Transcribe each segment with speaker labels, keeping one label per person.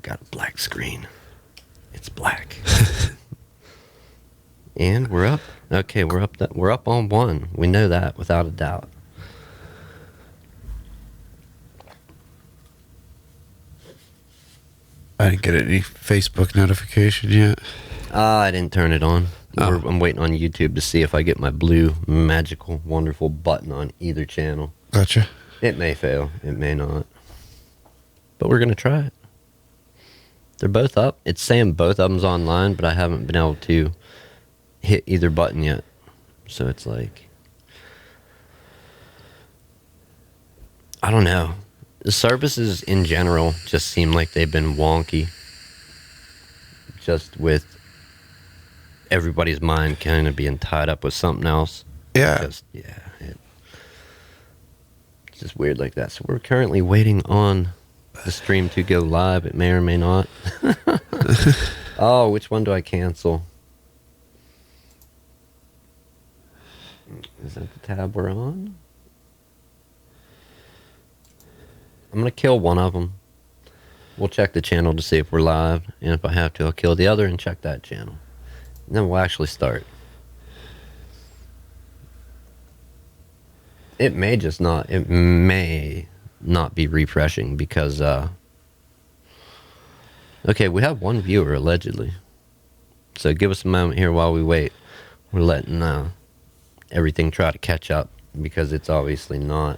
Speaker 1: got a black screen. It's black. And we're up. Okay, we're up on 1. We know that without a doubt.
Speaker 2: I didn't get any Facebook notification yet.
Speaker 1: I didn't turn it on.
Speaker 2: Oh.
Speaker 1: I'm waiting on YouTube to see if I get my blue, magical, wonderful button on either channel.
Speaker 2: Gotcha.
Speaker 1: It may fail. It may not. But we're going to try it. They're both up. It's saying both of them's online, but I haven't been able to hit either button yet. So it's like, I don't know. The services in general just seem like they've been wonky. Just with everybody's mind kind of being tied up with something else.
Speaker 2: Yeah.
Speaker 1: It's just weird like that. So we're currently waiting on the stream to go live. It may or may not. Oh, which one do I cancel? Is that the tab we're on? I'm going to kill one of them. We'll check the channel to see if we're live. And if I have to, I'll kill the other and check that channel. And then we'll actually start. It may not be refreshing because, okay, we have one viewer allegedly. So give us a moment here while we wait. We're letting everything try to catch up because it's obviously not.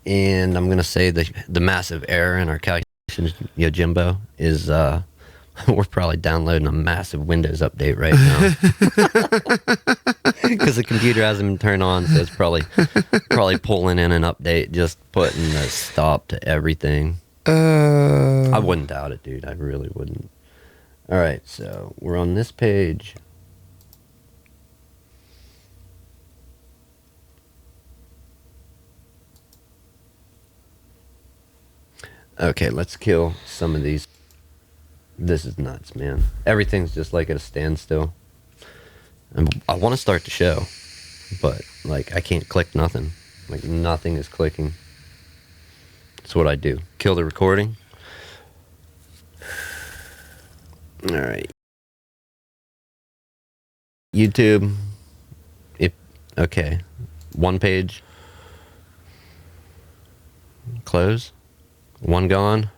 Speaker 1: And I'm going to say the massive error in our calculations, Yojimbo, is we're probably downloading a massive Windows update right now. Because the computer hasn't been turned on, so it's probably pulling in an update, just putting a stop to everything. I wouldn't doubt it, dude. I really wouldn't. All right, so we're on this page. Okay, let's kill some of these. This is nuts, man. Everything's just like at a standstill. And I want to start the show, but like I can't click nothing. Like nothing is clicking. That's what I do. Kill the recording. All right. YouTube. Okay. One page. Close. One gone.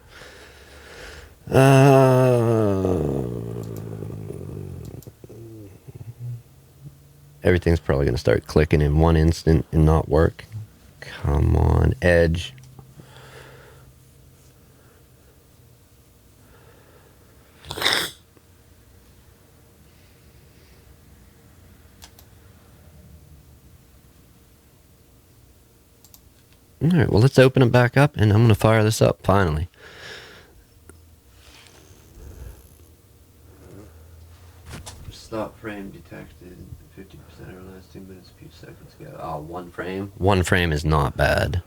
Speaker 1: Everything's probably going to start clicking in one instant and not work. Come on, Edge. All right, well, let's open it back up, and I'm going to fire this up, finally. Stop frame detected 50% over the last 2 minutes, a few seconds ago. Oh, one frame? One frame is not bad.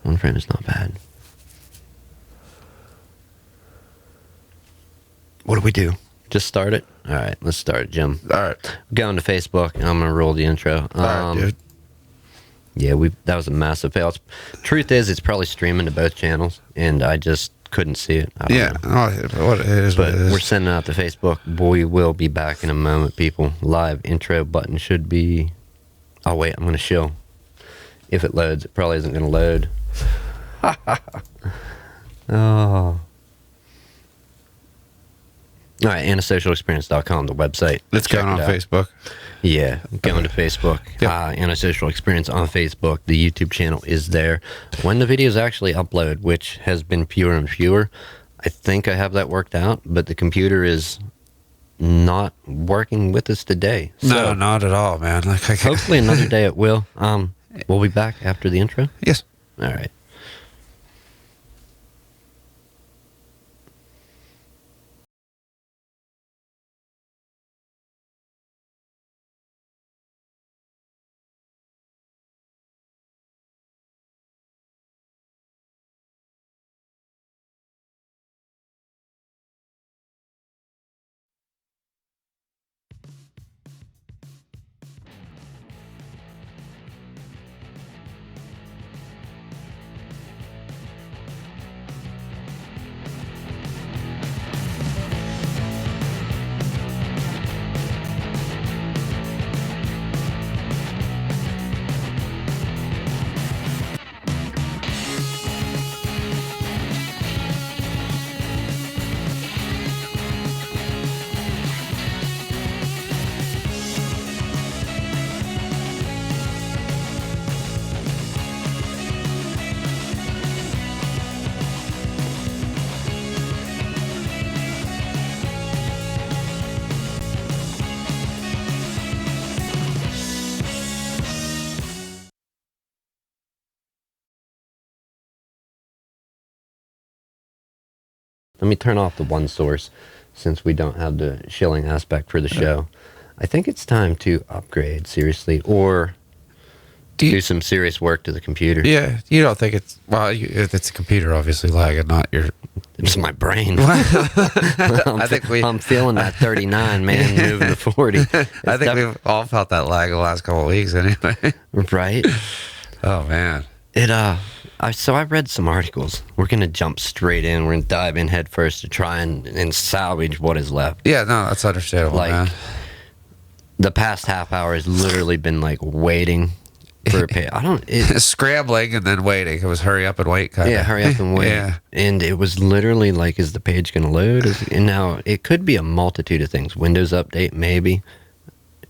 Speaker 1: One frame is not bad. What do we do? Just start it? All right, let's start it, Jim.
Speaker 2: All right.
Speaker 1: Going to Facebook, and I'm going to roll the intro.
Speaker 2: All right, dude.
Speaker 1: Yeah, that was a massive fail. Truth is, it's probably streaming to both channels, and I just couldn't see it.
Speaker 2: Yeah, what it is.
Speaker 1: But we're sending out to Facebook. We will be back in a moment, people. Live intro button should be... Oh, wait, I'm going to shill. If it loads, it probably isn't going to load. Oh. All right, antisocialexperience.com, the website.
Speaker 2: Let's go on Facebook.
Speaker 1: Yeah, going to Facebook.
Speaker 2: Yep.
Speaker 1: Antisocial Experience on Facebook. The YouTube channel is there. When the videos actually upload, which has been fewer and fewer, I think I have that worked out, but the computer is not working with us today. So
Speaker 2: No, not at all, man. Like,
Speaker 1: hopefully another day it will. We'll be back after the intro.
Speaker 2: Yes.
Speaker 1: All right. let me turn off the one source since we don't have the shilling aspect for the show. I think it's time to upgrade, seriously, or do some serious work to the computer.
Speaker 2: Yeah, you don't think it's... Well, it's a computer, obviously, lagging, not your...
Speaker 1: It's my brain.
Speaker 2: I
Speaker 1: I'm feeling that 39, man, moving to 40.
Speaker 2: I think we've all felt that lag the last couple of weeks, anyway.
Speaker 1: Right?
Speaker 2: Oh, man.
Speaker 1: So I read some articles. We're going to jump straight in. We're going to dive in head first to try and salvage what is left.
Speaker 2: Yeah, no, that's understandable, man.
Speaker 1: The past half hour has literally been like waiting for a pay.
Speaker 2: Scrambling and then waiting. It was hurry up and wait kind of.
Speaker 1: Yeah, hurry up and wait.
Speaker 2: Yeah.
Speaker 1: And it was literally like, is the page going to load? And now it could be a multitude of things. Windows update, maybe.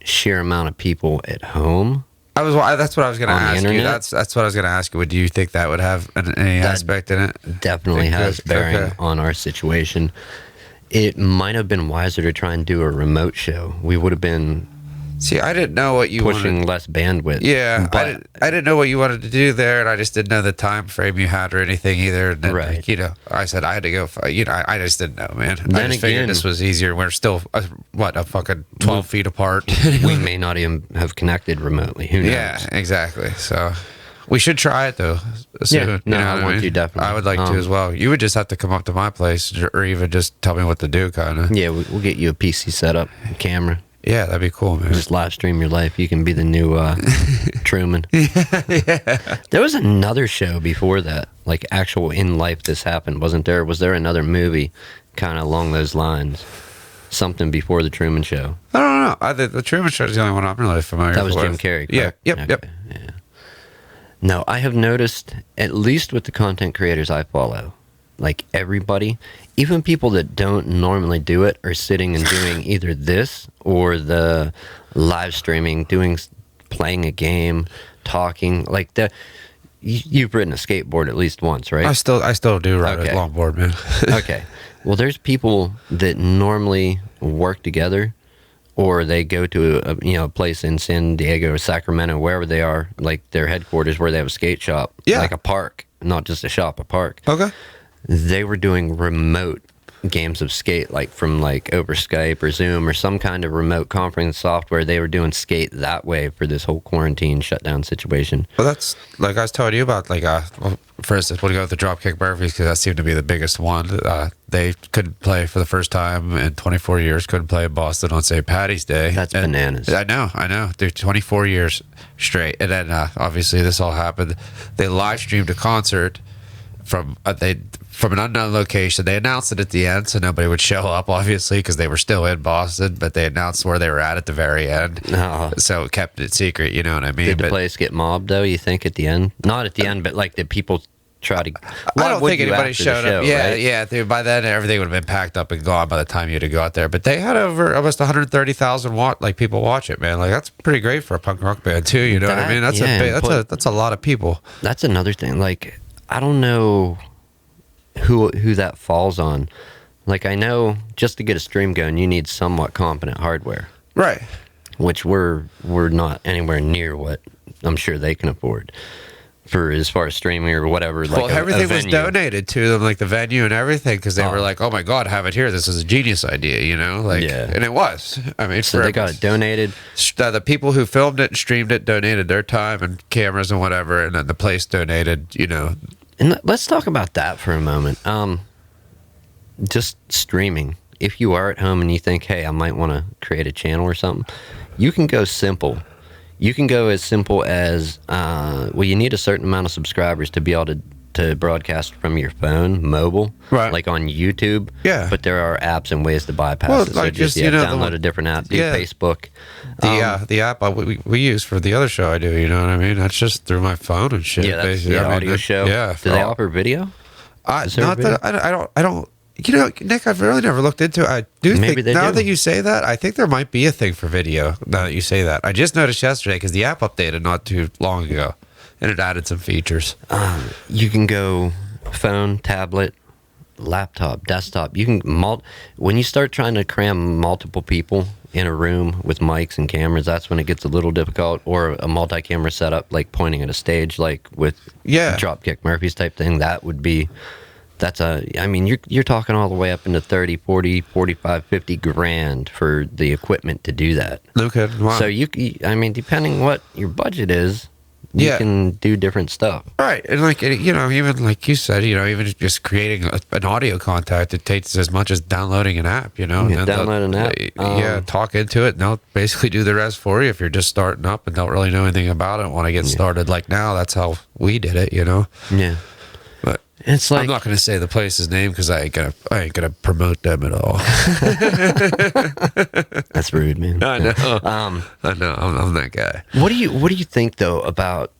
Speaker 1: Sheer amount of people at home.
Speaker 2: That's what I was going to ask you. That's what I was going to ask you. Do you think that would have any aspect in it?
Speaker 1: Definitely has bearing on our situation. It might have been wiser to try and do a remote show. We would have been...
Speaker 2: See, I didn't know what you
Speaker 1: pushing less bandwidth.
Speaker 2: Yeah, but I didn't know what you wanted to do there, and I just didn't know the time frame you had or anything either. And then,
Speaker 1: right.
Speaker 2: I said I had to go. I just didn't know, man.
Speaker 1: Then
Speaker 2: I just figured this was easier. We're still a fucking 12 feet apart.
Speaker 1: We may not even have connected remotely. Who knows?
Speaker 2: Yeah, exactly. So we should try it though. Soon,
Speaker 1: yeah, I want to definitely.
Speaker 2: I would like to as well. You would just have to come up to my place, or even just tell me what to do, kind of.
Speaker 1: Yeah, we'll get you a PC setup, a camera.
Speaker 2: Yeah, that'd be cool, man.
Speaker 1: Just live stream your life. You can be the new Truman.
Speaker 2: Yeah.
Speaker 1: There was another show before that, like actual in life this happened, wasn't there? Was there another movie kind of along those lines? Something before the Truman Show?
Speaker 2: I don't know. The Truman Show is the only one I'm really familiar with.
Speaker 1: That was Jim Carrey, correct?
Speaker 2: Yeah, yep.
Speaker 1: Yeah. No, I have noticed, at least with the content creators I follow, like everybody, even people that don't normally do it, are sitting and doing either this or the live streaming, playing a game, talking. Like you've ridden a skateboard at least once, right?
Speaker 2: I still do ride a longboard, man.
Speaker 1: Okay. Well, there's people that normally work together, or they go to a place in San Diego or Sacramento, wherever they are, like their headquarters, where they have a skate shop, like a park, not just a shop, a park.
Speaker 2: Okay.
Speaker 1: They were doing remote games of skate, like from over Skype or Zoom or some kind of remote conference software. They were doing skate that way for this whole quarantine shutdown situation.
Speaker 2: Well, that's like I was telling you about. For instance, when you go with the Dropkick Murphys, because that seemed to be the biggest one. They couldn't play for the first time in 24 years. Couldn't play in Boston on St. Paddy's Day.
Speaker 1: That's bananas.
Speaker 2: I know. Dude, 24 years straight, and then obviously this all happened. They live streamed a concert from an unknown location. They announced it at the end so nobody would show up, obviously, because they were still in Boston, but they announced where they were at the very end. So it kept it secret, you know what I mean?
Speaker 1: Did the place get mobbed, though, you think, at the end? Not at the end, but did people try to...
Speaker 2: I don't think anybody showed up.
Speaker 1: Right?
Speaker 2: Yeah. Dude, by then, everything would have been packed up and gone by the time you had to go out there. But they had over almost 130,000 people watch it, man. That's pretty great for a punk rock band, too, you know what I mean? That's a lot of people.
Speaker 1: That's another thing. I don't know who that falls on. I know just to get a stream going, you need somewhat competent hardware,
Speaker 2: right?
Speaker 1: Which we're not anywhere near what I'm sure they can afford for as far as streaming or whatever.
Speaker 2: Everything was donated to them, like the venue and everything, because they were like, "Oh my God, have it here! This is a genius idea," you know? And it was. I mean,
Speaker 1: so they got it donated.
Speaker 2: The people who filmed it and streamed it donated their time and cameras and whatever, and then the place donated,
Speaker 1: And let's talk about that for a moment. Just streaming. If you are at home and you think, hey, I might want to create a channel or something, you can go simple. You can go as simple as, you need a certain amount of subscribers to be able to broadcast from your phone, mobile,
Speaker 2: right?
Speaker 1: Like on YouTube.
Speaker 2: Yeah.
Speaker 1: But there are apps and ways to bypass it. So download a different app, do Facebook.
Speaker 2: The app we use for the other show I do, you know what I mean? That's just through my phone and shit.
Speaker 1: Yeah, that's the audio show.
Speaker 2: Yeah.
Speaker 1: Do they offer video?
Speaker 2: I don't. Nick, I've really never looked into it. I do think now that you say that, I think there might be a thing for video. Now that you say that, I just noticed yesterday because the app updated not too long ago, and it added some features.
Speaker 1: You can go phone, tablet, laptop, desktop. You can when you start trying to cram multiple people in a room with mics and cameras, that's when it gets a little difficult. Or a multi-camera setup, like pointing at a stage, like with Dropkick Murphys type thing. I mean, you're talking all the way up into 30, 40, 45, 50 grand for the equipment to do that.
Speaker 2: Okay. Wow.
Speaker 1: So I mean, depending what your budget is, you can do different stuff.
Speaker 2: Right. And like, even like you said, even just creating an audio contact, it takes as much as downloading an app,
Speaker 1: Download an app.
Speaker 2: Talk into it, and they'll basically do the rest for you if you're just starting up and don't really know anything about it and want to get started. Like now, that's how we did it,
Speaker 1: Yeah.
Speaker 2: But
Speaker 1: it's like,
Speaker 2: I'm not going to say the place's name because I ain't gonna promote them at all.
Speaker 1: that's rude, man.
Speaker 2: I know. I know. I'm that guy.
Speaker 1: What do you think though about,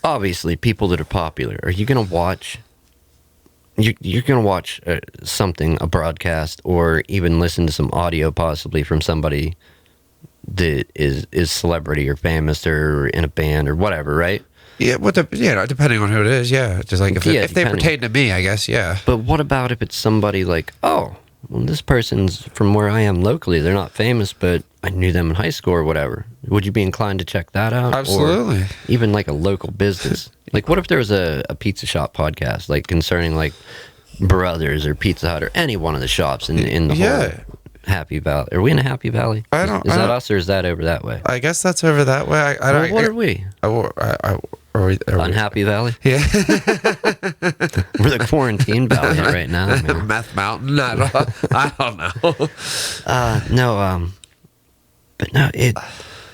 Speaker 1: obviously, people that are popular? Are you gonna watch? You're gonna watch something, a broadcast, or even listen to some audio, possibly from somebody that is celebrity or famous or in a band or whatever, right?
Speaker 2: Yeah, depending on who it is, yeah. Just like if they pertain to me, I guess, yeah.
Speaker 1: But what about if it's somebody like, oh, well, this person's from where I am locally. They're not famous, but I knew them in high school or whatever. Would you be inclined to check that out?
Speaker 2: Absolutely.
Speaker 1: Or even like a local business. Like, what if there was a pizza shop podcast, like concerning like Brothers or Pizza Hut or any one of the shops in the whole Happy Valley? Are we in a Happy Valley? Is that us or is that over that way?
Speaker 2: I guess that's over that way.
Speaker 1: What are we?
Speaker 2: Are we
Speaker 1: Unhappy Valley?
Speaker 2: Yeah.
Speaker 1: We're the quarantine valley right now, man.
Speaker 2: Meth Mountain? I don't know.
Speaker 1: But no,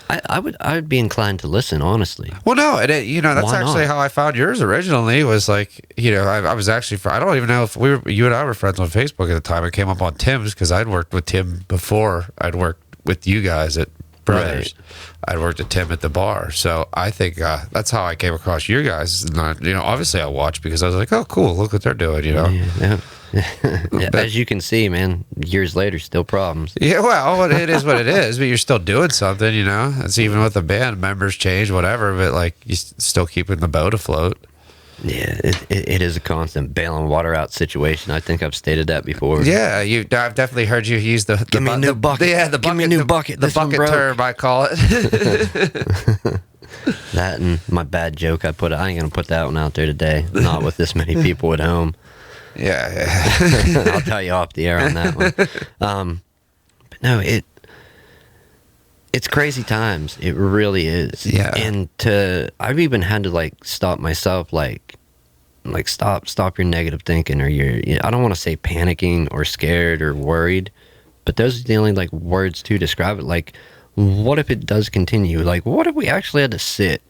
Speaker 1: I would be inclined to listen, honestly.
Speaker 2: Well, no, that's
Speaker 1: Why
Speaker 2: actually
Speaker 1: not?
Speaker 2: how I found yours originally. Was like, I was actually, I don't even know if you and I were friends on Facebook at the time. I came up on Tim's because I'd worked with Tim before. I'd worked with you guys at Brothers.
Speaker 1: Right.
Speaker 2: I'd worked at Tim at the bar. So I think that's how I came across you guys. And obviously I watched because I was like, oh, cool, look what they're doing,
Speaker 1: Yeah. As you can see, man, years later, still problems.
Speaker 2: Yeah, well, it is what it is, but you're still doing something, It's even with the band, members change, whatever, but like you still keeping the boat afloat.
Speaker 1: Yeah, it is a constant bailing water out situation. I think I've stated that before.
Speaker 2: Yeah, I've definitely heard you use the
Speaker 1: Give me a new bucket.
Speaker 2: Yeah, the bucket.
Speaker 1: Give me a new bucket.
Speaker 2: The
Speaker 1: This one
Speaker 2: bucket
Speaker 1: broke.
Speaker 2: term, I call it.
Speaker 1: That and my bad joke I ain't gonna put that one out there today. Not with this many people at home.
Speaker 2: Yeah.
Speaker 1: I'll tell you off the air on that one. But no, it's crazy times. It really is.
Speaker 2: Yeah.
Speaker 1: And I've even had to like stop myself, like stop your negative thinking, or I don't want to say panicking or scared or worried, but those are the only like words to describe it. Like, what if it does continue? Like, what if we actually had to sit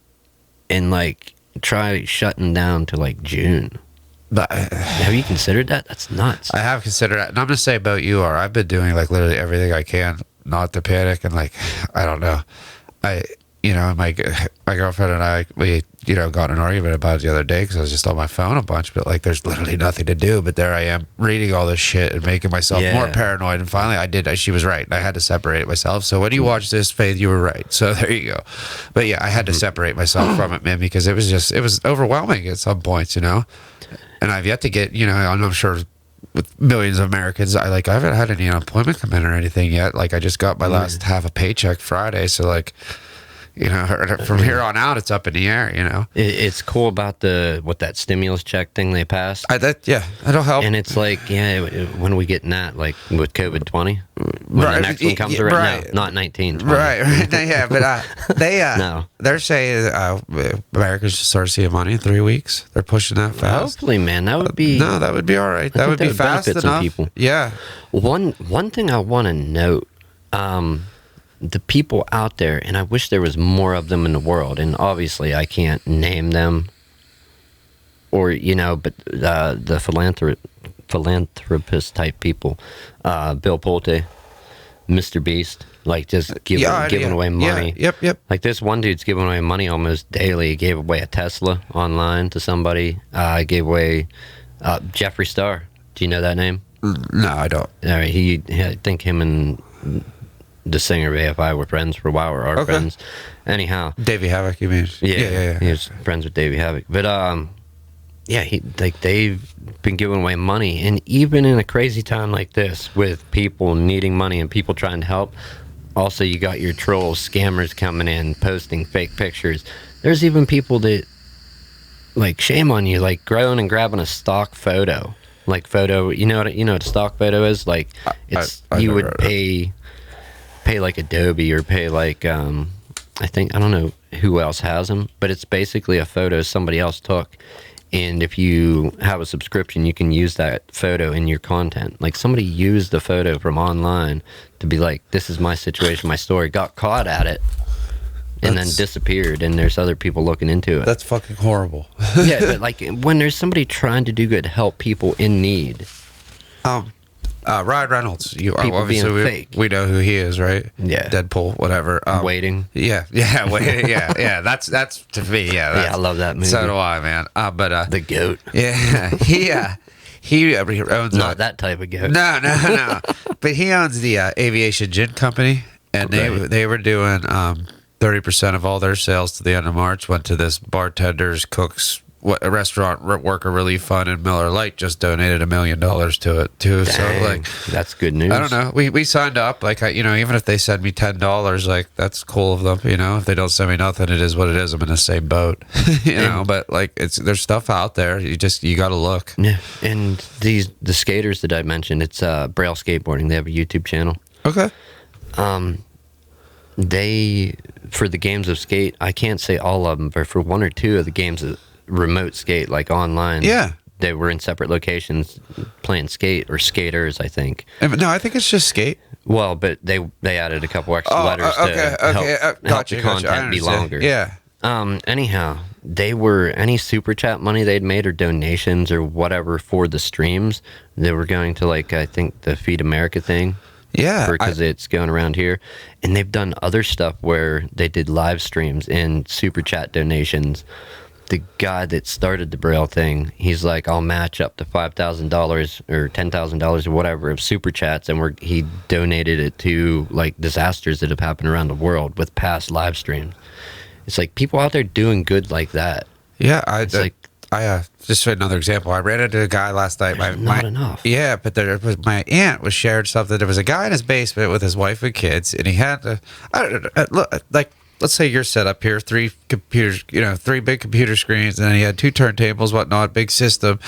Speaker 1: and like try shutting down to like June?
Speaker 2: But
Speaker 1: Have you considered that? That's nuts.
Speaker 2: I have considered that, and I'm gonna say about you are. I've been doing like literally everything I can not to panic, and like I don't know, my girlfriend and I, we got in an argument about it the other day because I was just on my phone a bunch, but like there's literally nothing to do. But there I am reading all this shit and making myself more paranoid. And finally, she was right. I had to separate myself. So when you watch this, Faith, you were right. So there you go. But yeah, I had to separate myself from it, man, because it was overwhelming at some points, And I've yet to get, I'm sure with millions of Americans, I haven't had any unemployment come in or anything yet. Like I just got my last half a paycheck Friday, so like, from here on out, it's up in the air.
Speaker 1: It's cool about that stimulus check thing they passed.
Speaker 2: That'll help.
Speaker 1: And it's like, when are we getting that? Like with COVID 20, when the next one comes around,
Speaker 2: right.
Speaker 1: No, not 19. 20.
Speaker 2: Right. Yeah, but
Speaker 1: No.
Speaker 2: They're saying Americans should start seeing money in 3 weeks. They're pushing that fast.
Speaker 1: Hopefully, man, that would be.
Speaker 2: No, that would be all right. That would be fast
Speaker 1: benefit
Speaker 2: enough.
Speaker 1: some people.
Speaker 2: Yeah.
Speaker 1: One thing I want to note, the people out there, and I wish there was more of them in the world, and obviously I can't name them, or but the philanthropist type people, Bill Pulte, Mr. Beast, like just giving away money.
Speaker 2: Yeah. Yep.
Speaker 1: Like this one dude's giving away money almost daily. He gave away a Tesla online to somebody. Gave away Jeffree Star. Do you know that name?
Speaker 2: No, I don't.
Speaker 1: All right, I think him and the singer of AFI were friends for a while, or are friends. Anyhow,
Speaker 2: Davey Havoc, you mean? Yeah.
Speaker 1: He was friends with Davey Havoc, but they've been giving away money, and even in a crazy time like this, with people needing money and people trying to help, also you got your trolls, scammers coming in, posting fake pictures. There's even people that like shame on you, like going and grabbing a stock photo, like photo. You know what a stock photo is? Like it's you would pay like Adobe or pay like I don't know who else has them, but it's basically a photo somebody else took. And if you have a subscription, you can use that photo in your content. Like somebody used the photo from online to be like, this is my situation, my story, got caught at it, and then disappeared. And there's other people looking into it.
Speaker 2: That's fucking horrible.
Speaker 1: Yeah, but like when there's somebody trying to do good, help people in need.
Speaker 2: Ryan Reynolds,
Speaker 1: People
Speaker 2: obviously
Speaker 1: being fake.
Speaker 2: we know who he is, right?
Speaker 1: Yeah.
Speaker 2: Deadpool, whatever.
Speaker 1: Waiting.
Speaker 2: Yeah. That's to me. Yeah,
Speaker 1: Yeah, I love that movie.
Speaker 2: So do I, man. But
Speaker 1: The goat.
Speaker 2: yeah, he owns
Speaker 1: Not that type of goat.
Speaker 2: No. But he owns the aviation gin company, and they were doing 30% of all their sales to the end of March went to this bartenders, cooks, a restaurant worker relief fund, and Miller Lite just donated $1 million to it too.
Speaker 1: Dang,
Speaker 2: so like,
Speaker 1: that's good news.
Speaker 2: I don't know. We signed up. Like, even if they send me $10, like that's cool of them. If they don't send me nothing, it is what it is. I'm in the same boat. But like there's stuff out there. You got to look.
Speaker 1: Yeah, and the skaters that I mentioned, it's Braille Skateboarding. They have a YouTube channel.
Speaker 2: Okay.
Speaker 1: They, for the games of skate, I can't say all of them, but for one or two of the games of remote skate, like online, they were in separate locations playing skate, or skaters, I think.
Speaker 2: No, I think it's just skate.
Speaker 1: Well, but they added a couple extra letters to help the content be longer.
Speaker 2: Yeah.
Speaker 1: Anyhow, any super chat money they'd made or donations or whatever for the streams, they were going to, like, I think the Feed America thing.
Speaker 2: Yeah,
Speaker 1: because it's going around here, and they've done other stuff where they did live streams and super chat donations. The guy that started the Braille thing, he's like, I'll match up to $5,000 or $10,000 or whatever of super chats, and he donated it to like disasters that have happened around the world with past live streams. It's like people out there doing good like that.
Speaker 2: Yeah, I just for another example, I ran into a guy last night.
Speaker 1: Not enough.
Speaker 2: Yeah, but my aunt was shared something. There was a guy in his basement with his wife and kids, and he had let's say you're set up here, 3 computers, 3 big computer screens, and then he had 2 turntables, whatnot, big system.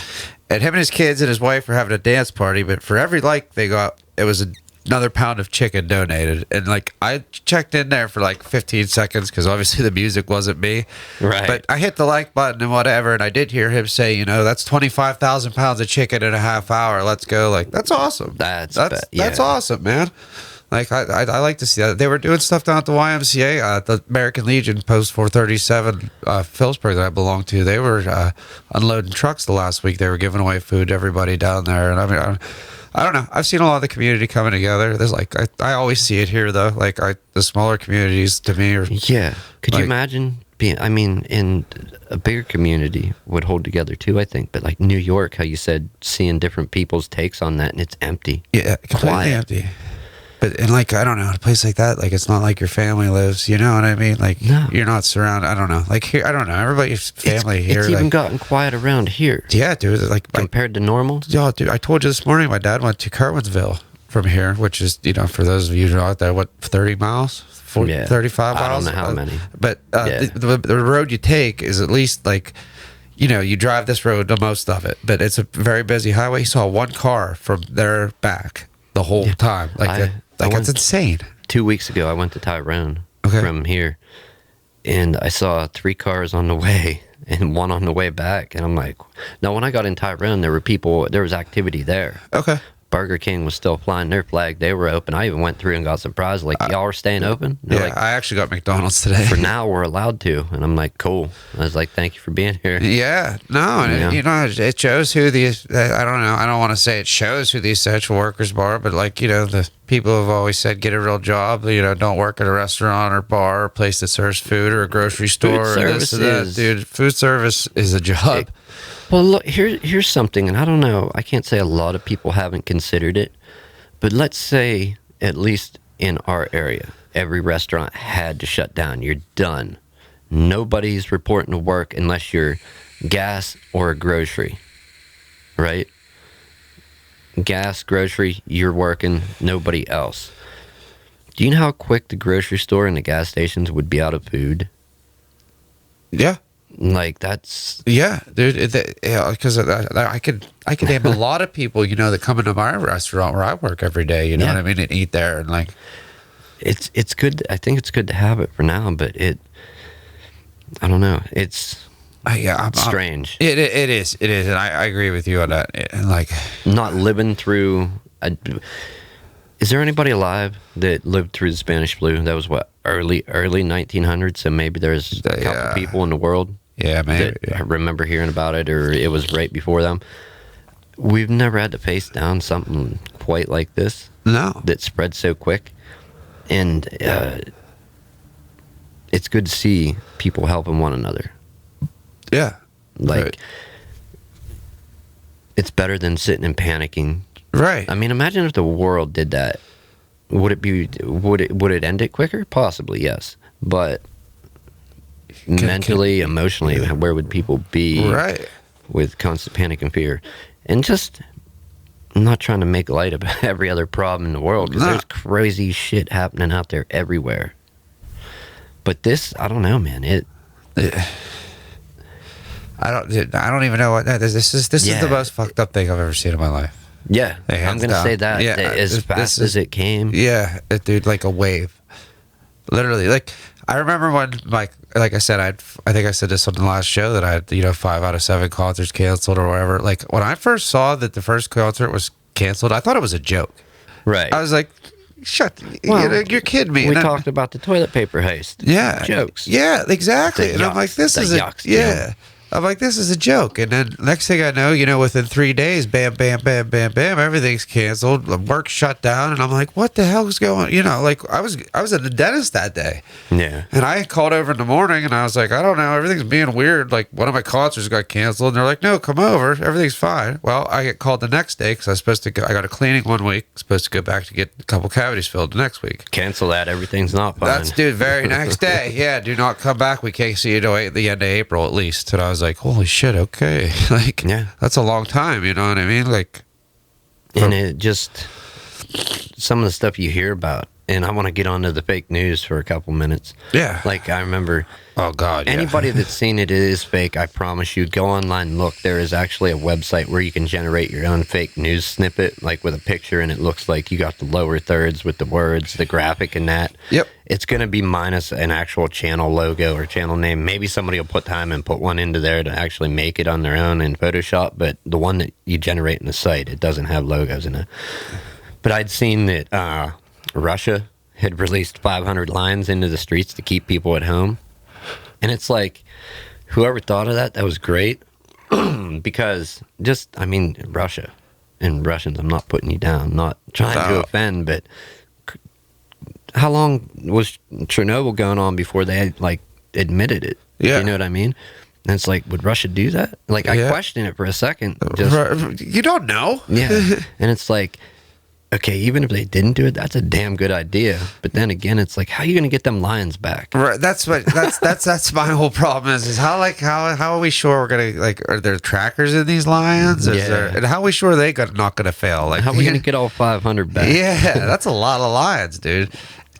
Speaker 2: And him and his kids and his wife were having a dance party, but for every like they got, it was another pound of chicken donated. And like I checked in there for like 15 seconds because obviously the music wasn't me.
Speaker 1: Right.
Speaker 2: But I hit the like button and whatever, and I did hear him say, that's 25,000 pounds of chicken in a half hour. Let's go. Like, that's awesome. That's awesome, man. Like, I like to see that. They were doing stuff down at the YMCA, the American Legion Post 437, Phillipsburg that I belong to. They were unloading trucks the last week. They were giving away food to everybody down there. And I mean, I don't know. I've seen a lot of the community coming together. There's like, I always see it here, though. Like, the smaller communities to me are...
Speaker 1: Yeah. Could you imagine being... I mean, in a bigger community would hold together, too, I think. But like New York, how you said, seeing different people's takes on that, and it's empty.
Speaker 2: Yeah, completely empty. But, and like, I don't know, a place like that, like, it's not like your family lives, you know what I mean? Like, you're not surrounded, I don't know. Like, here, I don't know, everybody's family here.
Speaker 1: It's even gotten quiet around here.
Speaker 2: Yeah, dude. Like,
Speaker 1: compared to normal?
Speaker 2: Yeah, dude, I told you this morning, my dad went to Kerwinsville from here, which is, for those of you who are out there, what, 30 miles? 40, 35 miles?
Speaker 1: I don't know how many.
Speaker 2: But the road you take is at least, like, you drive this road to most of it, but it's a very busy highway. You saw one car from there back the whole time. Like, that's insane. 2
Speaker 1: weeks ago, I went to Tyrone from here, and I saw 3 cars on the way and 1 on the way back. And I'm like, now when I got in Tyrone, there was activity there.
Speaker 2: Okay.
Speaker 1: Burger King was still flying their flag. They were open. I even went through and got surprised. Like, y'all are staying open?
Speaker 2: Yeah, like, I actually got McDonald's today.
Speaker 1: For now, we're allowed to. And I'm like, cool. I was like, thank you for being here.
Speaker 2: Yeah. No, and it shows who I don't know. I don't want to say it shows who the essential workers are, but like, the people have always said, get a real job. Don't work at a restaurant or bar or place that serves food or a grocery store or this or that. Dude, food service is a job.
Speaker 1: Well, look, here's something, and I don't know, I can't say a lot of people haven't considered it, but let's say, at least in our area, every restaurant had to shut down. You're done. Nobody's reporting to work unless you're gas or a grocery, right? Gas, grocery, you're working, nobody else. Do you know how quick the grocery store and the gas stations would be out of food?
Speaker 2: Yeah.
Speaker 1: Like that's
Speaker 2: Yeah, dude. Because I could name a lot of people, that come into my restaurant where I work every day. You know
Speaker 1: Yeah.
Speaker 2: what I mean, and eat there, and like,
Speaker 1: it's good. I think it's good to have it for now, but I don't know. It's strange.
Speaker 2: It is, and I agree with you on that. And like,
Speaker 1: Not living through. Is there anybody alive that lived through the Spanish flu? That was what, early 1900s. So maybe there's a couple people in the world.
Speaker 2: yeah, maybe.
Speaker 1: That I remember hearing about it, or it was right before them. We've never had to face down something quite like this
Speaker 2: No,
Speaker 1: that spread so quick, and it's good to see people helping one another.
Speaker 2: yeah,
Speaker 1: Like,
Speaker 2: right.
Speaker 1: it's better than sitting and panicking.
Speaker 2: Right.
Speaker 1: I mean, imagine if the world did that. Would it end it quicker? Possibly, yes. But mentally, emotionally, where would people be
Speaker 2: Right.
Speaker 1: with constant panic and fear? And just, I'm not trying to make light of every other problem in the world, because
Speaker 2: No.
Speaker 1: there's crazy shit happening out there everywhere. But this, I don't know, man.
Speaker 2: I don't even know what that is. This is
Speaker 1: Yeah.
Speaker 2: the most fucked up thing I've ever seen in my life.
Speaker 1: Yeah,
Speaker 2: Hey,
Speaker 1: I'm
Speaker 2: hands
Speaker 1: gonna
Speaker 2: down.
Speaker 1: say that,
Speaker 2: Yeah,
Speaker 1: that as
Speaker 2: this
Speaker 1: fast
Speaker 2: is-
Speaker 1: as it came.
Speaker 2: Yeah, dude, like a wave. Literally, like I remember when, like I said, I think I said this on the last show that I had 5 out of 7 concerts canceled or whatever. Like when I first saw that the first concert was canceled, I thought it was a joke.
Speaker 1: Right.
Speaker 2: I was like, "Shut!
Speaker 1: Well,
Speaker 2: you're kidding me."
Speaker 1: We
Speaker 2: And then-
Speaker 1: talked about the toilet paper heist.
Speaker 2: Yeah.
Speaker 1: Jokes.
Speaker 2: Yeah, exactly.
Speaker 1: The
Speaker 2: And I'm
Speaker 1: yucks.
Speaker 2: like, this
Speaker 1: The
Speaker 2: is a
Speaker 1: yucks,
Speaker 2: yeah.
Speaker 1: dude.
Speaker 2: I'm like, this is a joke. And then next thing I know, within 3 days, bam, bam, bam, bam, bam, everything's canceled. The work shut down, and I'm like, what the hell's going? Like I was at the dentist that day,
Speaker 1: Yeah.
Speaker 2: and I called over in the morning, and I was like, I don't know, everything's being weird. Like one of my concerts got canceled, and they're like, no, come over, everything's fine. Well, I get called the next day because I was supposed to go. I got a cleaning 1 week, supposed to go back to get a couple cavities filled the next week.
Speaker 1: Cancel that. Everything's not fine.
Speaker 2: That's dude. Very next day, yeah. Do not come back. We can't see you till the end of April at least. And I was like, holy shit. Okay, like
Speaker 1: Yeah.
Speaker 2: that's a long time. You know what I mean? Like,
Speaker 1: And it just, some of the stuff you hear about, and I want to get onto the fake news for a couple minutes.
Speaker 2: yeah.
Speaker 1: Like, I remember
Speaker 2: Oh God. Yeah.
Speaker 1: anybody that's seen it is fake. I promise you. Go online and look. There is actually a website where you can generate your own fake news snippet, like with a picture, and it looks like you got the lower thirds with the words, the graphic, and that.
Speaker 2: Yep.
Speaker 1: It's going to be minus an actual channel logo or channel name. Maybe somebody will put time and put one into there to actually make it on their own in Photoshop, but the one that you generate in the site, it doesn't have logos in it. But I'd seen that Russia had released 500 lines into the streets to keep people at home. And it's like, whoever thought of that was great. Because Russia and Russians, I'm not putting you down, not trying to offend, but how long was Chernobyl going on before they admitted it?
Speaker 2: Yeah.
Speaker 1: You know what I mean? And it's like, would Russia do that? Like, I
Speaker 2: Yeah.
Speaker 1: questioned it for a second. Just,
Speaker 2: You don't know.
Speaker 1: yeah. And it's like, okay, even if they didn't do it, that's a damn good idea. But then again, it's like, how are you going to get them lions back?
Speaker 2: Right. That's my whole problem is how are we sure we're gonna are there trackers in these lions?
Speaker 1: Yeah.
Speaker 2: And how are we sure not gonna fail? Like
Speaker 1: How are we going to get all 500 back?
Speaker 2: Yeah, that's a lot of lions, dude.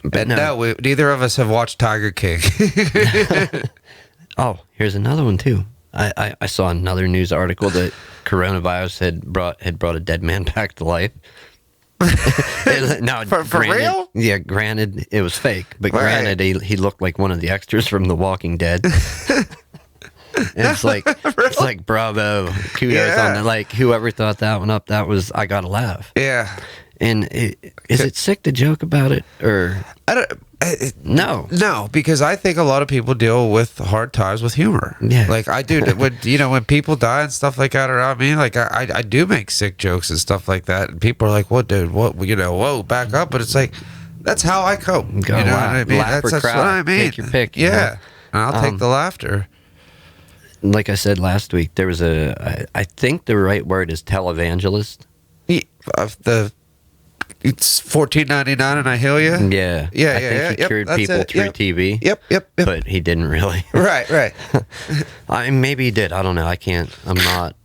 Speaker 1: But
Speaker 2: And no, neither of us have watched Tiger King.
Speaker 1: Oh, here's another one too. I saw another news article that coronavirus had brought a dead man back to life. No,
Speaker 2: For
Speaker 1: granted,
Speaker 2: real?
Speaker 1: Yeah, granted it was fake, but
Speaker 2: Right.
Speaker 1: granted he looked like one of the extras from The Walking Dead. And it's like bravo, kudos
Speaker 2: Yeah.
Speaker 1: on that. Like whoever thought that one up, I gotta laugh.
Speaker 2: Yeah.
Speaker 1: And is it sick to joke about it or
Speaker 2: I don't.
Speaker 1: no?
Speaker 2: No, because I think a lot of people deal with hard times with humor.
Speaker 1: Yeah.
Speaker 2: Like I do. When people die and stuff like that around me, like I do make sick jokes and stuff like that, and people are like, "What, dude? What? Whoa, back up!" But it's like that's how I cope.
Speaker 1: Go
Speaker 2: you know
Speaker 1: laugh-
Speaker 2: what I mean?
Speaker 1: laugh or
Speaker 2: That's
Speaker 1: cry.
Speaker 2: what I mean.
Speaker 1: Take your pick, you
Speaker 2: Yeah,
Speaker 1: know?
Speaker 2: and I'll take the laughter.
Speaker 1: Like I said last week, there was I think the right word is televangelist.
Speaker 2: It's $14.99 and I heal you.
Speaker 1: Yeah.
Speaker 2: Yeah,
Speaker 1: I
Speaker 2: yeah,
Speaker 1: think
Speaker 2: yeah,
Speaker 1: he
Speaker 2: yep,
Speaker 1: cured
Speaker 2: that's
Speaker 1: people
Speaker 2: it,
Speaker 1: through
Speaker 2: yep.
Speaker 1: TV.
Speaker 2: Yep.
Speaker 1: But he didn't really.
Speaker 2: Right.
Speaker 1: Maybe he did. I don't know. I can't. I'm not.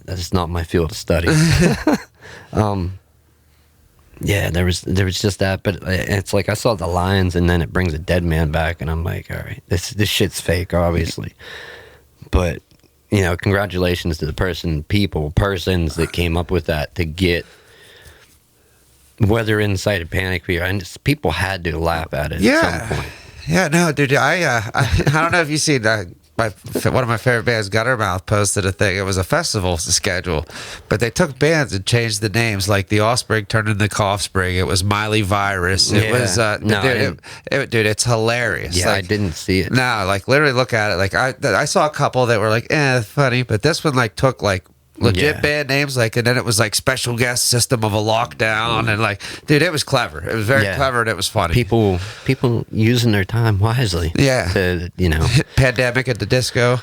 Speaker 1: That's not my field of study. Yeah, there was just that, but it's like I saw the lions, and then it brings a dead man back, and I'm like, all right, this shit's fake, obviously. But, you know, congratulations to the persons that came up with that to get, whether inside a panic fear, and people had to laugh at it at some point.
Speaker 2: Yeah, no, dude, I don't know if you seen one of my favorite bands, Guttermouth, posted a thing. It was a festival schedule, but they took bands and changed the names. Like the Offspring turned into Offspring. It was Miley Virus. It was dude, it's hilarious.
Speaker 1: Yeah,
Speaker 2: like,
Speaker 1: I didn't see it.
Speaker 2: No, like literally look at it. Like I saw a couple that were like, funny, but this one like took like legit band names, like, and then it was like special guest System of a Lockdown, and like, dude, it was clever. It was very clever, and it was funny.
Speaker 1: People using their time wisely.
Speaker 2: Yeah,
Speaker 1: to, you know,
Speaker 2: Pandemic at the Disco.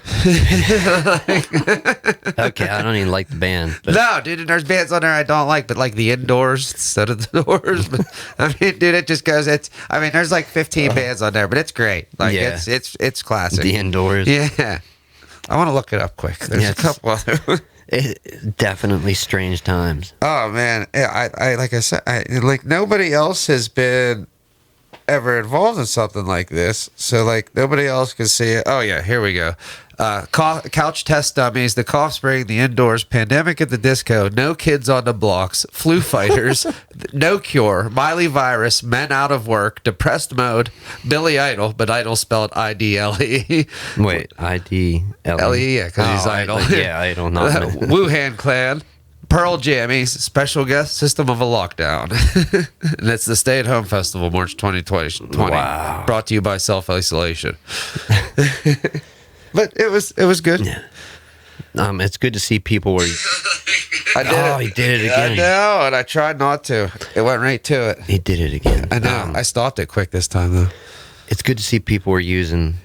Speaker 1: Okay, I don't even like the band. But.
Speaker 2: No, dude, and there's bands on there I don't like, but like the Indoors instead of the Doors. But I mean, dude, it just goes. There's like 15 bands on there, but it's great. Like it's classic.
Speaker 1: The Indoors.
Speaker 2: Yeah, I want to look it up quick. There's a couple other.
Speaker 1: Definitely strange times.
Speaker 2: Oh man, I like I said, like nobody else has been ever involved in something like this, so like nobody else can see it. Oh yeah, here we go. Couch test dummies, the Offspring, the Indoors, Pandemic at the Disco, No Kids on the Blocks, Flu Fighters, No Cure, Miley Virus, Men Out of Work, Depressed Mode, Billy Idol, but Idol spelled IDLE.
Speaker 1: Wait, IDLE?
Speaker 2: Yeah, because he's Idol.
Speaker 1: I don't know.
Speaker 2: Wuhan Clan, Pearl Jammies, special guest System of a Lockdown. And it's the Stay at Home Festival, March 2020.
Speaker 1: Wow.
Speaker 2: Brought to you by Self Isolation. But it was good.
Speaker 1: Yeah. It's good to see people where. He did it again.
Speaker 2: I know, and I tried not to. It went right to it.
Speaker 1: He did it again.
Speaker 2: I know. I stopped it quick this time though.
Speaker 1: It's good to see people were using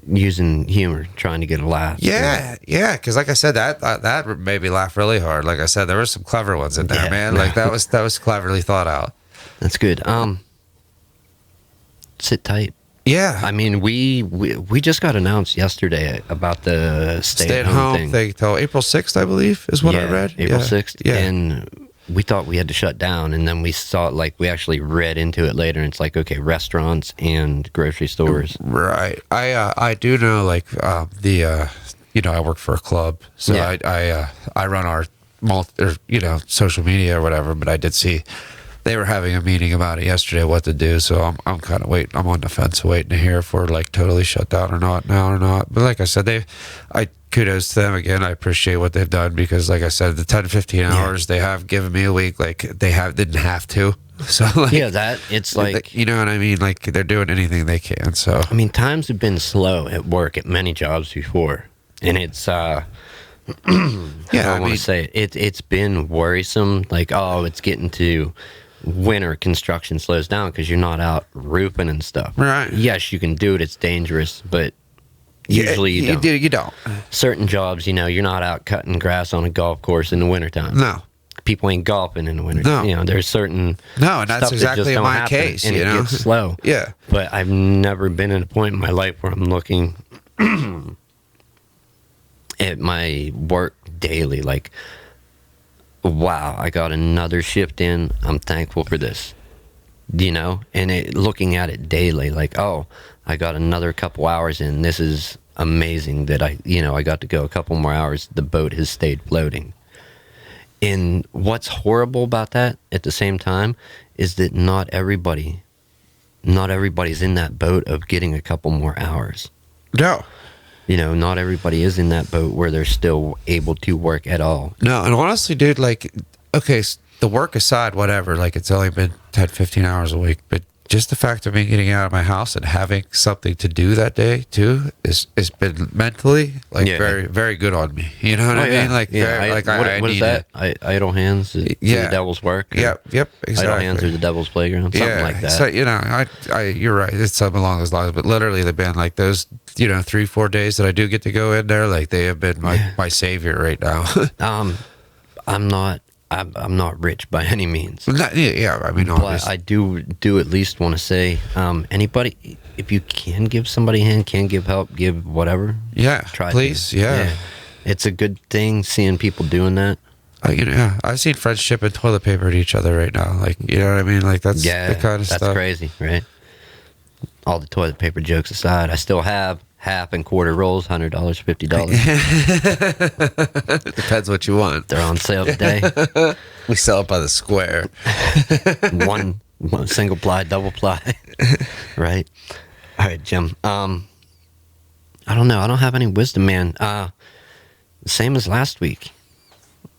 Speaker 1: humor, trying to get a laugh.
Speaker 2: Yeah, because like I said, that made me laugh really hard. Like I said, there were some clever ones in there, man. Like that was cleverly thought out.
Speaker 1: That's good. Sit tight.
Speaker 2: Yeah,
Speaker 1: I mean, we just got announced yesterday about the stay at home thing
Speaker 2: till April 6th, I believe, is what I read.
Speaker 1: April 6th, and we thought we had to shut down, and then we saw like we actually read into it later, and it's like, okay, restaurants and grocery stores.
Speaker 2: Right. I do know like I work for a club, so I run our social media or whatever, but I did see they were having a meeting about it yesterday, what to do. So I'm kind of waiting. I'm on the fence, waiting to hear if we're like totally shut down or not now or not. But like I said, kudos to them again. I appreciate what they've done because, like I said, the 10, 15 hours they have given me a week, like didn't have to. So like,
Speaker 1: it's like,
Speaker 2: you know what I mean. Like they're doing anything they can. So
Speaker 1: I mean, times have been slow at work at many jobs before, and it's I want to say it's been worrisome. Like, it's getting to winter, construction slows down because you're not out roofing and stuff.
Speaker 2: Right.
Speaker 1: Yes, you can do it. It's dangerous, but usually you don't.
Speaker 2: You don't.
Speaker 1: Certain jobs, you're not out cutting grass on a golf course in the wintertime.
Speaker 2: No.
Speaker 1: People ain't golfing in the winter.
Speaker 2: No.
Speaker 1: There's certain
Speaker 2: and that's exactly my case.
Speaker 1: And it gets slow.
Speaker 2: Yeah.
Speaker 1: But I've never been at a point in my life where I'm looking at my work daily like, wow, I got another shift in. I'm thankful for this, and looking at it daily, like, I got another couple hours in. This is amazing that I got to go a couple more hours. The boat has stayed floating. And what's horrible about that at the same time is that not everybody's in that boat of getting a couple more hours.
Speaker 2: No.
Speaker 1: Not everybody is in that boat where they're still able to work at all.
Speaker 2: No, and honestly, dude, like, okay, the work aside, whatever, like, it's only been 10, 15 hours a week, but just the fact of me getting out of my house and having something to do that day, too, has been mentally, like, very, very good on me. You know what I mean? Like,
Speaker 1: what is that? Idle hands to the devil's work?
Speaker 2: Yep, exactly.
Speaker 1: Idle hands are the devil's playground, something like that.
Speaker 2: So, you're right. It's something along those lines, but literally they've been like those, 3-4 days that I do get to go in there, like, they have been my savior right now.
Speaker 1: I'm not rich by any means.
Speaker 2: I mean,
Speaker 1: but I do at least want to say, anybody, if you can give somebody a hand, can give help, give whatever.
Speaker 2: Yeah,
Speaker 1: try
Speaker 2: please.
Speaker 1: To.
Speaker 2: Yeah,
Speaker 1: it's a good thing seeing people doing that.
Speaker 2: I've seen friends shipping toilet paper to each other right now. Like, you know what I mean? Like that's the kind of stuff.
Speaker 1: That's crazy, right? All the toilet paper jokes aside, I still have half and quarter rolls, $100, $50.
Speaker 2: Depends what you want.
Speaker 1: They're on sale today.
Speaker 2: We sell it by the square.
Speaker 1: one single ply, double ply. Right. All right, Jim. I don't know. I don't have any wisdom, man. Same as last week.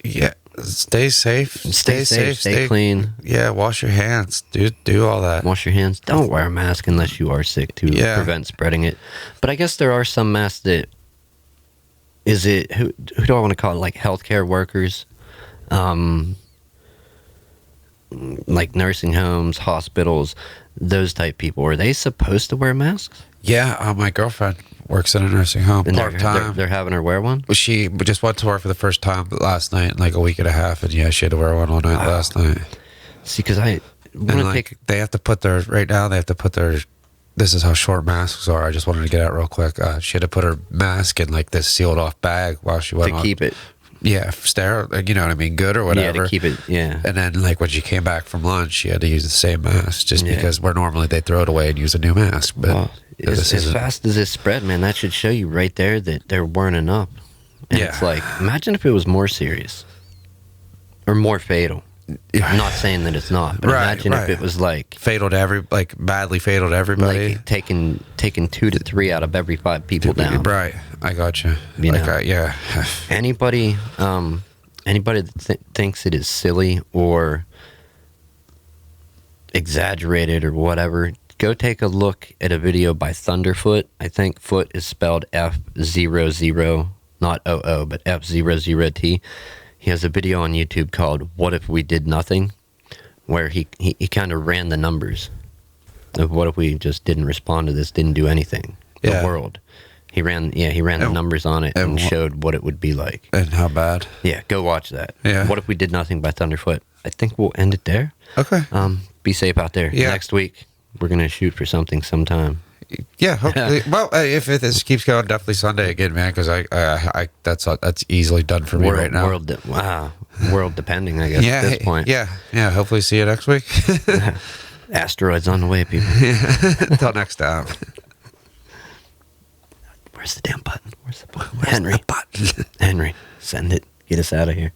Speaker 2: Yeah. Stay safe.
Speaker 1: Stay safe. Stay clean.
Speaker 2: Yeah. Wash your hands. Do all that.
Speaker 1: Wash your hands. Don't wear a mask unless you are sick to prevent spreading it. But I guess there are some masks that. Is it who do I want to call it? Like healthcare workers, like nursing homes, hospitals, those type people. Are they supposed to wear masks?
Speaker 2: Yeah. My girlfriend works in a nursing home part time.
Speaker 1: They're having her wear one.
Speaker 2: She just went to work for the first time last night in like a week and a half, and yeah, she had to wear one all night last night.
Speaker 1: See, because I want to take.
Speaker 2: They have to put their right now. They have to put their. This is how short masks are. I just wanted to get out real quick. She had to put her mask in like this sealed off bag while she went
Speaker 1: to keep it.
Speaker 2: Yeah, sterile. You know what I mean? Good or whatever.
Speaker 1: Yeah, to keep it. Yeah.
Speaker 2: And then like when she came back from lunch, she had to use the same mask just because where normally they throw it away and use a new mask. But
Speaker 1: well, as fast as it spread, man, that should show you right there that there weren't enough. And it's like, imagine if it was more serious or more fatal. I'm not saying that it's not, but imagine if it was like
Speaker 2: fatal to badly fatal to everybody,
Speaker 1: like taking 2 to 3 out of every 5 people down.
Speaker 2: Right, I got you. Yeah.
Speaker 1: Anybody that thinks it is silly or exaggerated or whatever, go take a look at a video by Thunderfoot. I think foot is spelled F00, not OO, but F00T. He has a video on YouTube called "What If We Did Nothing," where he kind of ran the numbers of what if we just didn't respond to this, didn't do anything. The world. He ran the numbers on it and showed what it would be like.
Speaker 2: And how bad.
Speaker 1: Yeah, go watch that.
Speaker 2: Yeah.
Speaker 1: What If We Did Nothing by Thunderfoot. I think we'll end it there.
Speaker 2: Okay.
Speaker 1: Be safe out there.
Speaker 2: Yeah.
Speaker 1: Next week, we're going to shoot for something sometime.
Speaker 2: Yeah, hopefully. Well, if this keeps going, definitely Sunday again, man, because I that's easily done for me right now.
Speaker 1: World depending, I guess, at this point.
Speaker 2: Yeah. Hopefully see you next week.
Speaker 1: Asteroids on the way, people.
Speaker 2: Until next time.
Speaker 1: Where's the damn button? Where's the button?
Speaker 2: Henry.
Speaker 1: Henry, send it. Get us out of here.